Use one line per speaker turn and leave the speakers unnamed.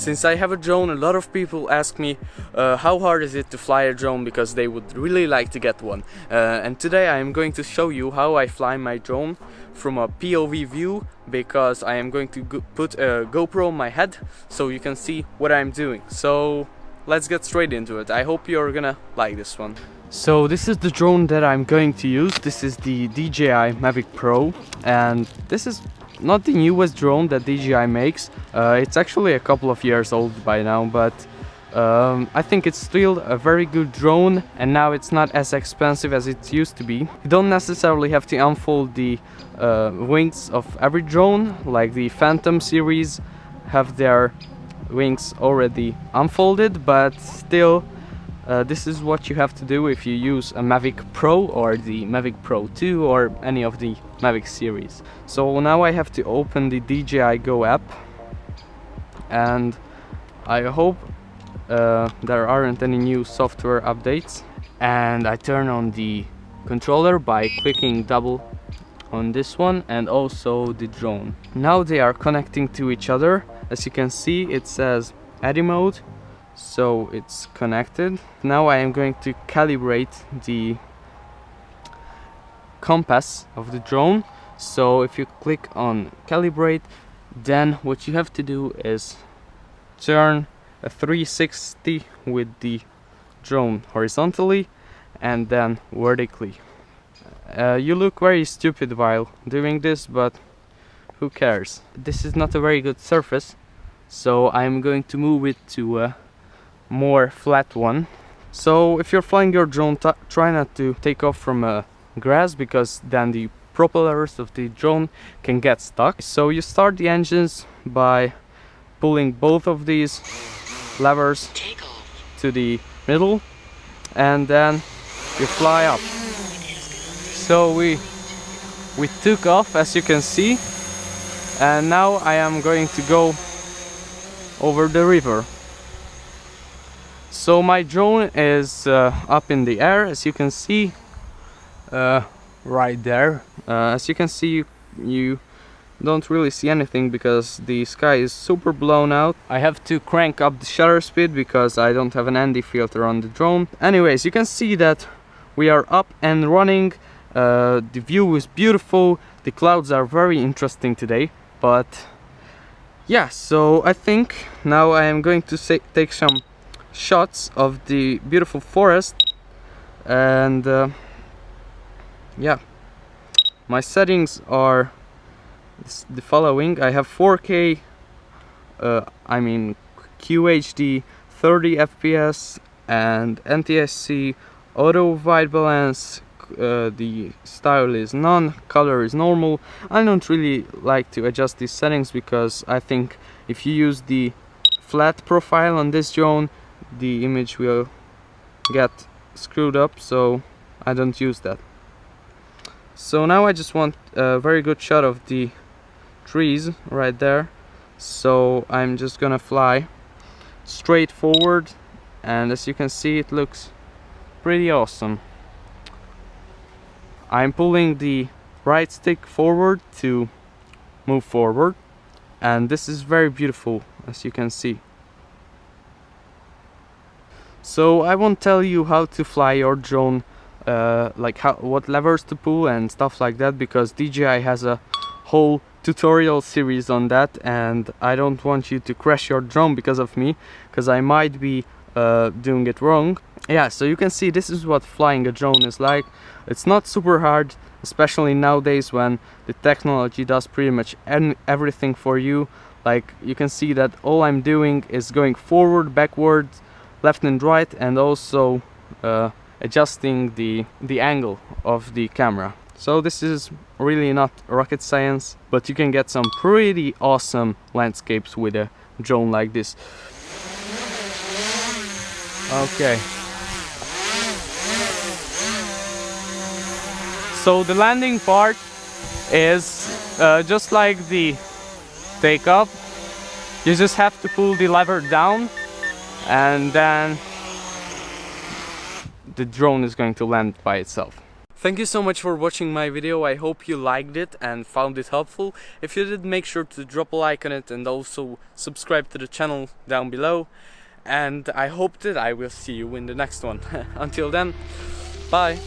Since I have a drone, a lot of people ask me how hard is it to fly a drone, because they would really like to get one. And today I am going to show you how I fly my drone from a POV view, because I am going to put a GoPro on my head so you can see what I'm doing. So let's get straight into it. I hope you're gonna like this one. So this is the drone that I'm going to use. This is the DJI Mavic Pro, and this is not the newest drone that DJI makes. It's actually a couple of years old by now, but I think it's still a very good drone, and now it's not as expensive as it used to be. You don't necessarily have to unfold the wings of every drone, like the Phantom series have their wings already unfolded, but still this is what you have to do if you use a Mavic Pro or the Mavic Pro 2 or any of the Mavic series. So now I have to open the DJI Go app, and I hope there aren't any new software updates. And I turn on the controller by clicking double on this one, and also the drone. Now they are connecting to each other. As you can see, it says eddy mode, so it's connected. Now I am going to calibrate the compass of the drone. So if you click on calibrate, then what you have to do is turn a 360 with the drone horizontally and then vertically. You look very stupid while doing this, but who cares? This is not a very good surface, so I'm going to move it to a more flat one. So if you're flying your drone, try not to take off from grass, because then the propellers of the drone can get stuck. So you start the engines by pulling both of these levers to the middle, and then you fly up. So we took off, as you can see, and now I am going to go over the river. So my drone is up in the air, as you can see, right there. As you can see, you don't really see anything because the sky is super blown out. I have to crank up the shutter speed because I don't have an ND filter on the drone. Anyways, you can see that we are up and running. The view is beautiful. The clouds are very interesting today. But yeah, so I think now I am going to take some shots of the beautiful forest, and yeah, my settings are the following. I have 4K, I mean QHD 30 FPS and NTSC auto white balance. The style is none, color is normal. I don't really like to adjust these settings because I think if you use the flat profile on this drone, the image will get screwed up, so I don't use that. So now I just want a very good shot of the trees right there, so I'm just gonna fly straight forward, and as you can see, it looks pretty awesome. I'm pulling the right stick forward to move forward, and this is very beautiful, as you can see. So I won't tell you how to fly your drone, like what levers to pull and stuff like that, because DJI has a whole tutorial series on that, and I don't want you to crash your drone because of me, because I might be doing it wrong. Yeah, so you can see this is what flying a drone is like. It's not super hard, especially nowadays when the technology does pretty much everything for you. Like, you can see that all I'm doing is going forward, backward, left and right, and also adjusting the angle of the camera. So this is really not rocket science, but you can get some pretty awesome landscapes with a drone like this. Okay. So the landing part is just like the takeoff. You just have to pull the lever down, and then the drone is going to land by itself. Thank you so much for watching my video. I hope you liked it and found it helpful. If you did, make sure to drop a like on it and also subscribe to the channel down below. And I hope that I will see you in the next one. Until then, bye!